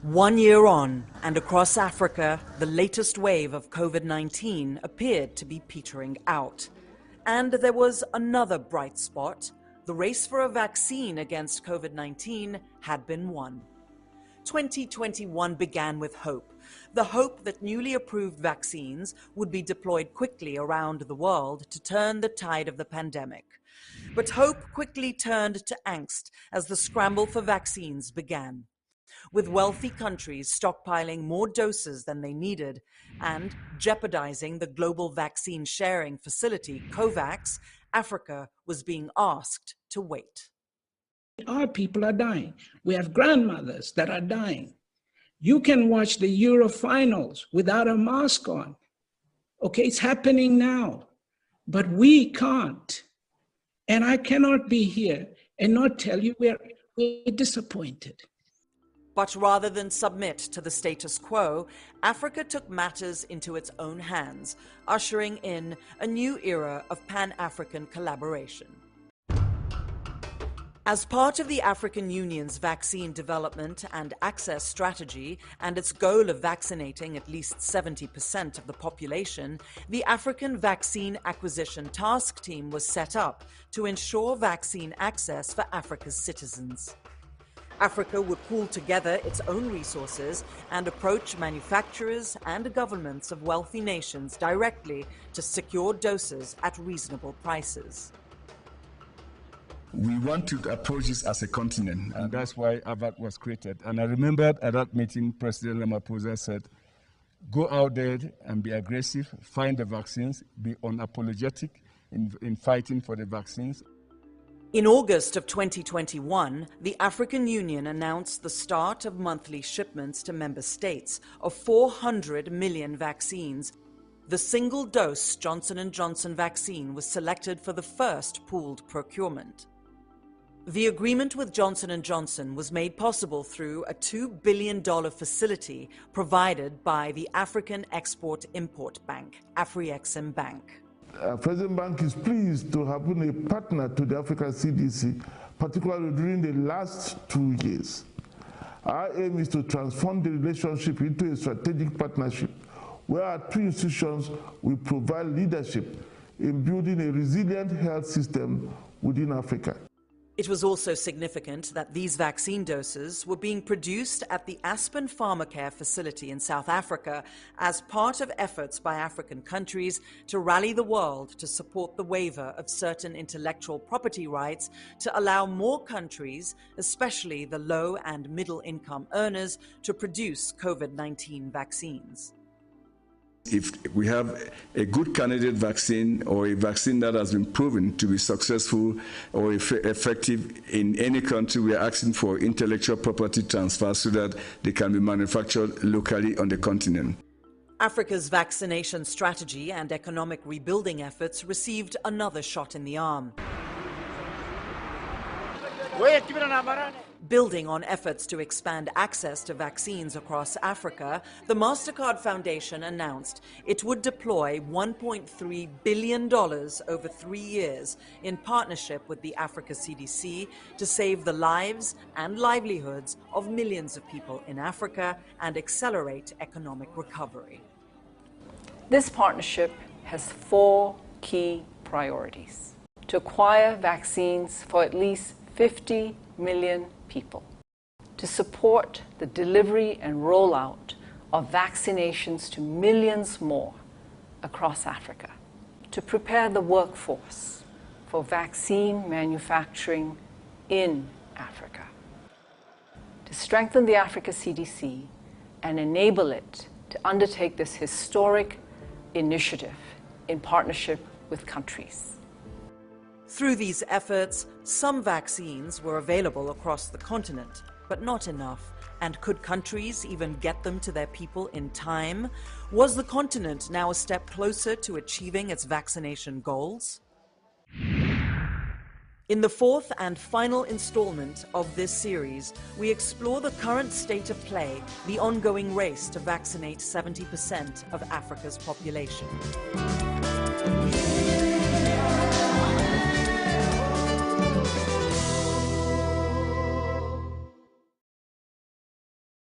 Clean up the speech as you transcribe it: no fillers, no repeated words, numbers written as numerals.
1 year on, and across Africa, the latest wave of COVID-19 appeared to be petering out. And there was another bright spot. The race for a vaccine against COVID-19 had been won. 2021 began with hope. The hope that newly approved vaccines would be deployed quickly around the world to turn the tide of the pandemic. But hope quickly turned to angst as the scramble for vaccines began. With wealthy countries stockpiling more doses than they needed and jeopardizing the global vaccine sharing facility, COVAX, Africa was being asked to wait. Our people are dying. We have grandmothers that are dying. You can watch the Euro finals without a mask on. Okay, it's happening now, but we can't. And I cannot be here and not tell you we're disappointed. But rather than submit to the status quo, Africa took matters into its own hands, ushering in a new era of Pan-African collaboration. As part of the African Union's vaccine development and access strategy and its goal of vaccinating at least 70% of the population, the African Vaccine Acquisition Task Team was set up to ensure vaccine access for Africa's citizens. Africa would pool together its own resources and approach manufacturers and governments of wealthy nations directly to secure doses at reasonable prices. We want to approach this as a continent, and that's why AVAC was created. And I remember at that meeting, President Ramaphosa said, go out there and be aggressive, find the vaccines, be unapologetic in fighting for the vaccines. In August of 2021, the African Union announced the start of monthly shipments to member states of 400 million vaccines. The single-dose Johnson & Johnson vaccine was selected for the first pooled procurement. The agreement with Johnson & Johnson was made possible through a $2 billion facility provided by the African Export-Import Bank, AfriExim Bank. President Bank is pleased to have been a partner to the African CDC, particularly during the last 2 years. Our aim is to transform the relationship into a strategic partnership where our two institutions will provide leadership in building a resilient health system within Africa. It was also significant that these vaccine doses were being produced at the Aspen Pharmacare facility in South Africa as part of efforts by African countries to rally the world to support the waiver of certain intellectual property rights to allow more countries, especially the low and middle income earners, to produce COVID-19 vaccines. If we have a good candidate vaccine or a vaccine that has been proven to be successful or effective in any country, we are asking for intellectual property transfer so that they can be manufactured locally on the continent. Africa's vaccination strategy and economic rebuilding efforts received another shot in the arm. Building on efforts to expand access to vaccines across Africa, the MASTERCARD Foundation announced it would deploy $1.3 billion over 3 years in partnership with the Africa CDC to save the lives and livelihoods of millions of people in Africa and accelerate economic recovery. This partnership has 4 key priorities: to acquire vaccines for at least 50 million people, to support the delivery and rollout of vaccinations to millions more across Africa, to prepare the workforce for vaccine manufacturing in Africa, to strengthen the Africa CDC and enable it to undertake this historic initiative in partnership with countries. Through these efforts, some vaccines were available across the continent, but not enough. And could countries even get them to their people in time? Was the continent now a step closer to achieving its vaccination goals? In the 4th and final installment of this series, we explore the current state of play, the ongoing race to vaccinate 70% of Africa's population.